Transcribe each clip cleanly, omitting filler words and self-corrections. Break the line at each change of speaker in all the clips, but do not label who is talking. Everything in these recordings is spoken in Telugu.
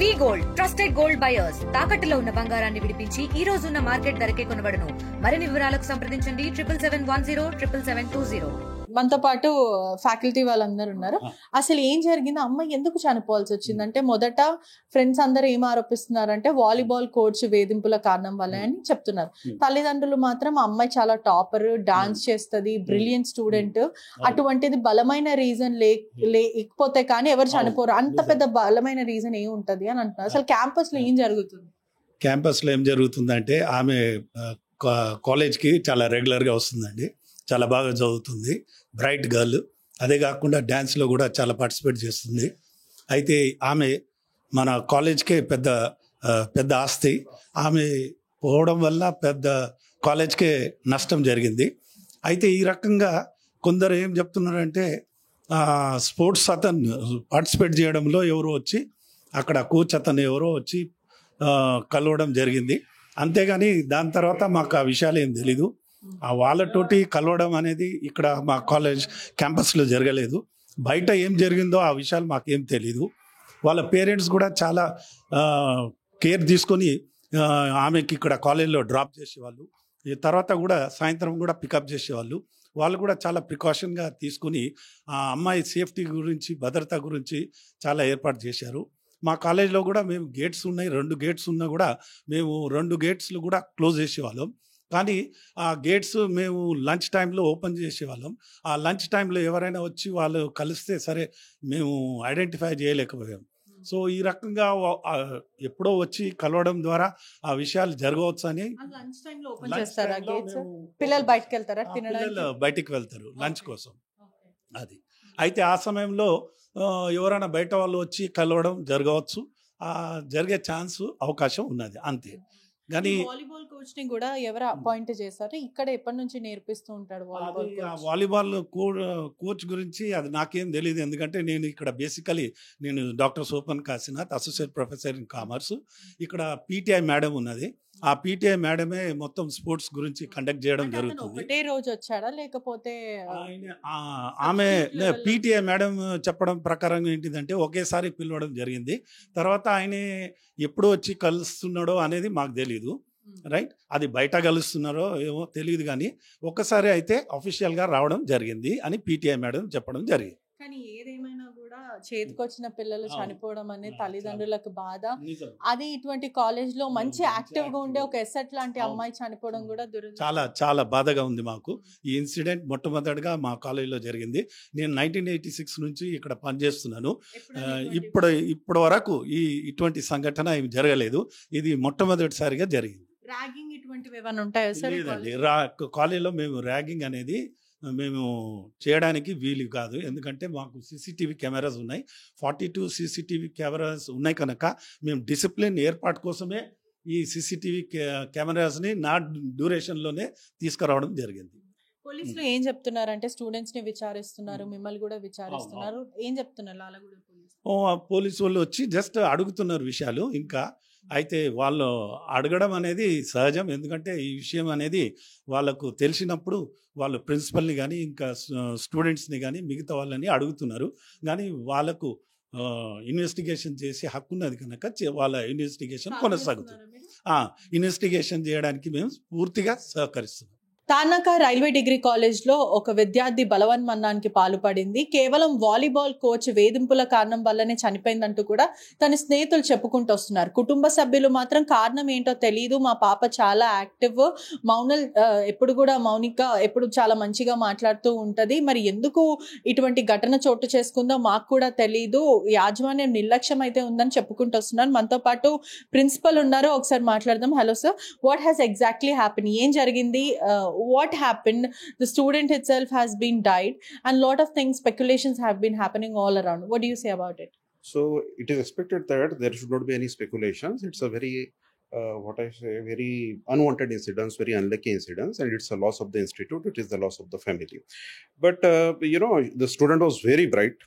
వి గోల్డ్ ట్రస్టెడ్ గోల్డ్ బయర్స్ తాకట్టులో ఉన్న బంగారాన్ని విడిపించి ఈ రోజు ఉన్న మార్కెట్ ధరకే కొనబడును. మరిన్ని వివరాలకు సంప్రదించండి 77107720.
మనతో పాటు ఫ్యాకల్టీ వాళ్ళందరూ ఉన్నారు. అసలు ఏం జరిగింది, అమ్మాయి ఎందుకు చనిపోవాల్సి వచ్చింది అంటే, మొదట ఫ్రెండ్స్ అందరూ ఏం ఆరోపిస్తున్నారంటే వాలీబాల్ కోచ్ వేధింపుల కారణం వల్ల అని చెప్తున్నారు. తల్లిదండ్రులు మాత్రం అమ్మాయి చాలా టాపర్, డాన్స్ చేస్తుంది, బ్రిలియంట్ స్టూడెంట్, అటువంటిది బలమైన రీజన్ లేకపోతే కానీ ఎవరు చనిపోరు, అంత పెద్ద బలమైన రీజన్ ఏమి ఉంటది అని అంటున్నారు. అసలు క్యాంపస్ లో ఏం జరుగుతుంది?
క్యాంపస్లో ఏం జరుగుతుందంటే, ఆమె కాలేజ్కి చాలా రెగ్యులర్గా వస్తుందండి, చాలా బాగా చదువుతుంది, బ్రైట్ గర్ల్. అదే కాకుండా డ్యాన్స్లో కూడా చాలా పార్టిసిపేట్ చేస్తుంది. అయితే ఆమె మన కాలేజ్కే పెద్ద ఆస్తి. ఆమె పోవడం వల్ల పెద్ద కాలేజ్కే నష్టం జరిగింది. అయితే ఈ రకంగా కొందరు ఏం చెప్తున్నారంటే, స్పోర్ట్స్ అతను పార్టిసిపేట్ చేయడంలో ఎవరో వచ్చి, అక్కడ కోచ్ అతను ఎవరో వచ్చి కలవడం జరిగింది. అంతేగాని దాని తర్వాత మాకు ఆ విషయాలు ఏం తెలీదు. వాళ్ళతోటి కలవడం అనేది ఇక్కడ మా కాలేజ్ క్యాంపస్లో జరగలేదు. బయట ఏం జరిగిందో ఆ విషయాలు మాకేం తెలీదు. వాళ్ళ పేరెంట్స్ కూడా చాలా కేర్ తీసుకొని ఆమెకి ఇక్కడ కాలేజ్లో డ్రాప్ చేసేవాళ్ళు, ఈ తర్వాత కూడా సాయంత్రం కూడా పికప్ చేసేవాళ్ళు. వాళ్ళు కూడా చాలా ప్రికాషన్గా తీసుకుని ఆ అమ్మాయి సేఫ్టీ గురించి, భద్రత గురించి చాలా ఏర్పాటు చేశారు. మా కాలేజ్లో కూడా మేము గేట్స్ ఉన్నాయి, 2 గేట్స్ ఉన్నా కూడా మేము 2 గేట్స్లు కూడా క్లోజ్ చేసేవాళ్ళం. కానీ ఆ గేట్స్ మేము లంచ్ టైంలో ఓపెన్ చేసేవాళ్ళం. ఆ లంచ్ టైంలో ఎవరైనా వచ్చి వాళ్ళు కలిస్తే సరే మేము ఐడెంటిఫై చేయలేకపోయాం. సో ఈ రకంగా ఎప్పుడో వచ్చి కలవడం ద్వారా ఆ విషయాలు జరగవచ్చు అని.
పిల్లలు
బయటికి వెళ్తారు లంచ్ కోసం. అది అయితే ఆ సమయంలో ఎవరైనా బయట వాళ్ళు వచ్చి కలవడం జరగవచ్చు, జరిగే అవకాశం ఉన్నది అంతే. కానీ
వాలీబాల్ కోచ్ ని కూడా ఎవరు అపాయింట్ చేశారు? ఇక్కడ ఎప్పటి నుంచి నేర్పిస్తూ ఉంటాడు
వాలీబాల్ కోచ్ గురించి అది నాకేం తెలియదు. ఎందుకంటే నేను ఇక్కడ బేసికలీ నేను doctor Sopan Kashinath, associate professor in commerce. ఇక్కడ పీటీఐ మేడం ఉన్నది, ఆ పీటీఐ మేడమే మొత్తం స్పోర్ట్స్ గురించి కండక్ట్ చేయడం జరుగుతుంది.
ఒకటే రోజు వచ్చాడా లేకపోతే?
ఆమె పీటీఐ మేడం చెప్పడం ప్రకారం ఏంటిదంటే ఒకేసారి పిలవడం జరిగింది. తర్వాత ఆయన ఎప్పుడు వచ్చి కలుస్తున్నాడో అనేది మాకు తెలియదు, రైట్? అది బయట కలుస్తున్నారో ఏమో తెలియదు, కానీ ఒక్కసారి అయితే అఫీషియల్గా రావడం జరిగింది అని పీటీఐ మేడం చెప్పడం జరిగింది.
కానీ ఏదేమైనా కూడా చేతికొచ్చిన పిల్లలు చనిపోవడం అనేది తల్లిదండ్రులకు బాధ. అది ఇటువంటి కాలేజ్ లో మంచి యాక్టివ్ గా ఉండే ఒక ఎస్ఎట్ లాంటి అమ్మాయి చనిపోవడం కూడా
చాలా చాలా బాధగా ఉంది మాకు. ఈ ఇన్సిడెంట్ మొట్టమొదటిగా మా కాలేజీలో జరిగింది. నేను 1986 నుంచి ఇక్కడ పనిచేస్తున్నాను. ఇప్పటి వరకు ఇటువంటి సంఘటన ఏమి జరగలేదు. ఇది మొట్టమొదటిసారిగా జరిగింది.
ర్యాగింగ్ ఇటువంటివి ఏమైనా ఉంటాయా సార్?
లేదండి, కాలేజీలో మేము ర్యాగింగ్ అనేది మేము చేయడానికి వీలు కాదు. ఎందుకంటే మాకు సీసీటీవీ కెమెరాస్ ఉన్నాయి, 42 సీసీటీవీ కెమెరాస్ ఉన్నాయి కనుక మేము డిసిప్లిన్ ఏర్పాటు కోసమే ఈ సీసీటీవీ కెమెరాస్ని నా డ్యూరేషన్లోనే తీసుకురావడం జరిగింది.
పోలీసులు ఏం చెప్తున్నారంటే స్టూడెంట్స్ ని విచారిస్తున్నారు, మిమ్మల్ని కూడా విచారిస్తున్నారు, ఏం చెప్తున్నారు?
పోలీసు వాళ్ళు వచ్చి జస్ట్ అడుగుతున్నారు విషయాలు ఇంకా. అయితే వాళ్ళు అడగడం అనేది సహజం, ఎందుకంటే ఈ విషయం అనేది వాళ్ళకు తెలిసినప్పుడు వాళ్ళు ప్రిన్సిపల్ని కానీ ఇంకా స్టూడెంట్స్ని కానీ మిగతా వాళ్ళని అడుగుతున్నారు. కానీ వాళ్ళకు ఇన్వెస్టిగేషన్ చేసే హక్కు ఉన్నది కనుక వాళ్ళ ఇన్వెస్టిగేషన్ కొనసాగుతుంది. ఇన్వెస్టిగేషన్ చేయడానికి మేము పూర్తిగా సహకరిస్తున్నాం.
తార్నాక రైల్వే డిగ్రీ కాలేజ్ లో ఒక విద్యార్థి బలవన్మరణానికి పాల్పడింది. కేవలం వాలీబాల్ కోచ్ వేధింపుల కారణం వల్లనే చనిపోయిందంటూ కూడా తన స్నేహితులు చెప్పుకుంటూ వస్తున్నారు. కుటుంబ సభ్యులు మాత్రం కారణం ఏంటో తెలియదు, మా పాప చాలా యాక్టివ్, ఎప్పుడు కూడా మౌనిక ఎప్పుడు చాలా మంచిగా మాట్లాడుతూ ఉంటది, మరి ఎందుకు ఇటువంటి ఘటన చోటు చేసుకుందో మాకు కూడా తెలీదు, యాజమాన్యం నిర్లక్ష్యం అయితే ఉందని చెప్పుకుంటూ వస్తున్నారు. మనతో పాటు ప్రిన్సిపల్ ఉన్నారు, ఒకసారి మాట్లాడదాం. Hello sir, what has exactly happen? ఏం జరిగింది? What happened? The student itself has been died and lot of things, speculations have been happening all around. What do you say about it?
So it is expected that there should not be any speculations. It's a very very unwanted incidents, very unlucky incidents, and it's a loss of the institute, it is the loss of the family. But the student was very bright,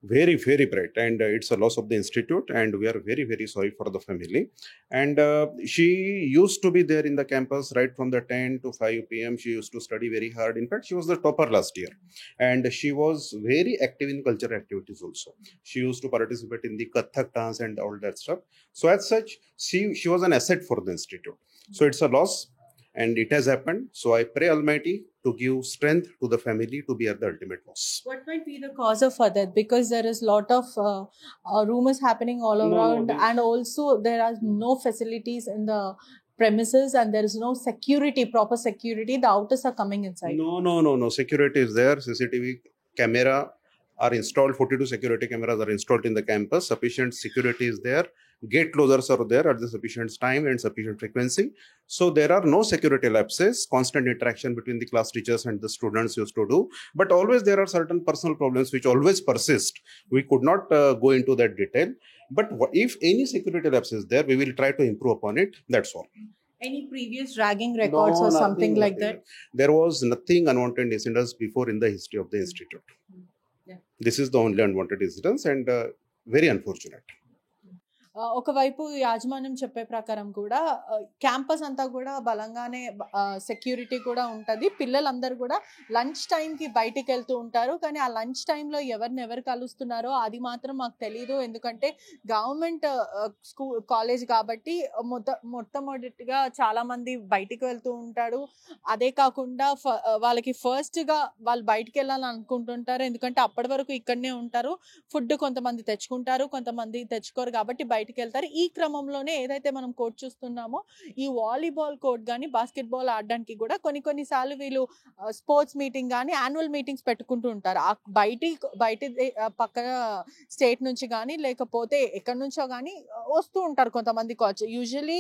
Very, very bright, and it's a loss of the institute, and we are very, very sorry for the family. And she used to be there in the campus right from the 10 to 5 p.m. She used to study very hard. In fact, she was the topper last year, and she was very active in cultural activities also. She used to participate in the Kathak dance and all that stuff. So as such, she was an asset for the institute. So it's a loss, and it has happened. So I pray Almighty to give strength to the family to bear the ultimate loss.
What might be the cause of her death? Because there is lot of rumors happening all around, and also there are no facilities in the premises, and there is no security, proper security. The outers are coming inside.
No. Security is there. CCTV camera are installed. 42 security cameras are installed in the campus. Sufficient security is there. Gate closers are there at the sufficient time and sufficient frequency. So there are no security lapses. Constant interaction between the class teachers and the students used to do. But always there are certain personal problems which always persist. We could not go into that detail. But if any security lapse is there, we will try to improve upon it. That's all.
Any previous ragging records or something like that?
There was nothing unwanted incidents before in the history of the institute.
Yeah.
This is the only unwanted incidents, and very unfortunate.
ఒకవైపు యాజమాన్యం చెప్పే ప్రకారం కూడా క్యాంపస్ అంతా కూడా బలంగానే సెక్యూరిటీ కూడా ఉంటుంది. పిల్లలందరూ కూడా లంచ్ టైంకి బయటికి వెళ్తూ ఉంటారు. కానీ ఆ లంచ్ టైంలో ఎవరు కలుస్తున్నారో అది మాత్రం మాకు తెలియదు. ఎందుకంటే గవర్నమెంట్ స్కూల్ కాలేజ్ కాబట్టి మొట్టమొదటిగా చాలా మంది బయటికి వెళ్తూ ఉంటాడు. అదే కాకుండా వాళ్ళకి ఫస్ట్గా వాళ్ళు బయటికి వెళ్ళాలని అనుకుంటుంటారు. ఎందుకంటే అప్పటి వరకు ఇక్కడనే ఉంటారు. ఫుడ్ కొంతమంది తెచ్చుకుంటారు, కొంతమంది తెచ్చుకోరు కాబట్టి బయటికి వెళ్తారు. ఈ క్రమంలోనే ఏదైతే మనం కోర్ట్ చూస్తున్నామో ఈ వాలీబాల్ కోర్ట్ కానీ బాస్కెట్బాల్ ఆడడానికి కూడా కొన్నిసార్లు వీళ్ళు స్పోర్ట్స్ మీటింగ్ కానీ యాన్యువల్ మీటింగ్స్ పెట్టుకుంటూ ఉంటారు. బయట పక్కన స్టేట్ నుంచి కానీ లేకపోతే ఎక్కడి నుంచో కానీ వస్తూ ఉంటారు కొంతమంది కోచ్. యూజువల్లీ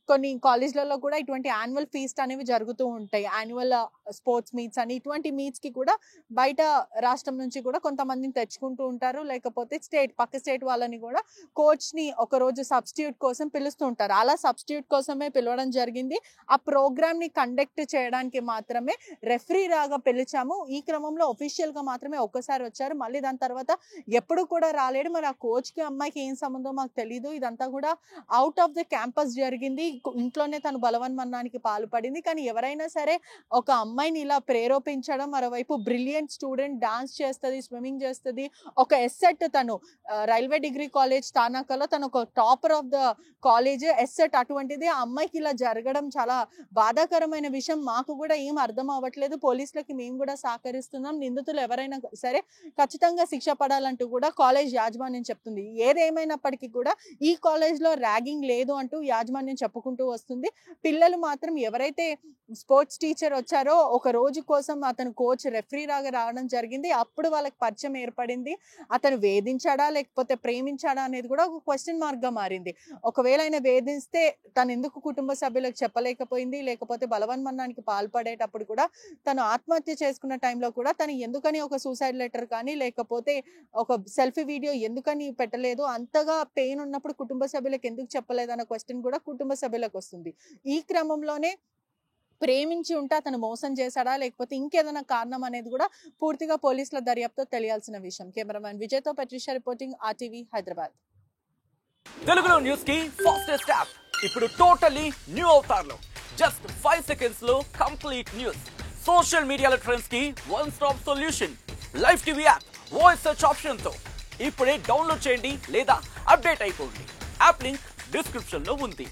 కొన్ని కాలేజ్లలో కూడా ఇటువంటి యాన్యువల్ ఫీస్ట్ అనేవి జరుగుతూ ఉంటాయి. యాన్యువల్ స్పోర్ట్స్ మీట్స్ అని ఇటువంటి మీట్స్కి కూడా బయట రాష్ట్రం నుంచి కూడా కొంతమందిని తెచ్చుకుంటూ ఉంటారు. లేకపోతే పక్క స్టేట్ వాళ్ళని కూడా కోచ్ని ఒకరోజు సబ్స్టిట్యూట్ కోసం పిలుస్తూ ఉంటారు. అలా సబ్స్టిట్యూట్ కోసమే పిలవడం జరిగింది. ఆ ప్రోగ్రామ్ని కండక్ట్ చేయడానికి మాత్రమే రెఫరీ రాగా పిలిచాము. ఈ క్రమంలో ఒఫీషియల్గా మాత్రమే ఒక్కసారి వచ్చారు. మళ్ళీ దాని తర్వాత ఎప్పుడు కూడా రాలేడు. మరి ఆ కోచ్కి అమ్మాయికి ఏం సంబంధం మాకు తెలీదు. ఇదంతా కూడా అవుట్ ఆఫ్ ద క్యాంపస్ జరిగింది. ఇంట్లోనే తను బలవన్మరణానికి పాల్పడింది. కానీ ఎవరైనా సరే ఒక అమ్మాయిని ఇలా ప్రేరేపించడం, మరోవైపు బ్రిలియంట్ స్టూడెంట్ డాన్స్ చేస్తుంది, స్విమ్మింగ్ చేస్తుంది, ఒక ఎస్సెట్ తను రైల్వే డిగ్రీ కాలేజ్ తానాకలో తను ఒక topper of the college asset, అటువంటిది ఆ అమ్మాయికి ఇలా జరగడం చాలా బాధాకరమైన విషయం. మాకు కూడా ఏం అర్థం అవ్వట్లేదు. పోలీసులకి మేము కూడా సహకరిస్తున్నాం. నిందితులు ఎవరైనా సరే ఖచ్చితంగా శిక్ష పడాలంటూ కూడా కాలేజ్ యాజమాన్యం చెప్తుంది. ఏదేమైనప్పటికీ కూడా ఈ కాలేజ్లో ర్యాగింగ్ లేదు అంటూ యాజమాన్యం చెప్పుకుంటూ వస్తుంది. పిల్లలు మాత్రం ఎవరైతే స్పోర్ట్స్ టీచర్ వచ్చారో ఒక రోజు కోసం అతను కోచ్ రెఫరీ రాగా రావడం జరిగింది. అప్పుడు వాళ్ళకి పరిచయం ఏర్పడింది. అతను వేధించాడా లేకపోతే ప్రేమించాడా అనేది కూడా ఒక క్వశ్చన్ మార్క్గా మారింది. ఒకవేళ ఆయన వేధిస్తే తను ఎందుకు కుటుంబ సభ్యులకు చెప్పలేకపోయింది, లేకపోతే బలవన్మరణానికి పాల్పడేటప్పుడు కూడా తను ఆత్మహత్య చేసుకున్న టైంలో కూడా తను ఎందుకని ఒక సూసైడ్ లెటర్ కానీ లేకపోతే ఒక సెల్ఫీ వీడియో ఎందుకని పెట్టలేదు, అంతగా పెయిన్ ఉన్నప్పుడు కుటుంబ సభ్యులకు ఎందుకు చెప్పలేదు అన్న క్వశ్చన్ కూడా కుటుంబ సభ్యులకు వస్తుంది. ఈ క్రమంలోనే ప్రేమించి ఉంటే అతను మోసం చేశాడా లేకపోతే ఇంకేదైనా కారణం అనేది కూడా పూర్తిగా పోలీసుల దర్యాప్తుతో తెలియాల్సిన విషయం. కెమెరామెన్ విజయ్తో పట్రిషా రిపోర్టింగ్ RTV హైదరాబాద్.
తెలుగులో న్యూస్ కి ఫాస్టెస్ట్ యాప్ ఇప్పుడు టోటలీ న్యూ అవతార్లో జస్ట్ 5 seconds లో కంప్లీట్ న్యూస్. సోషల్ మీడియాలో ట్రెండ్స్ కి one stop solution. Live TV app voice search option తో ఇప్పుడే డౌన్లోడ్ చేయండి లేదా అప్డేట్ అయిపోండి. యాప్ లింక్ డిస్క్రిప్షన్ లో ఉంది.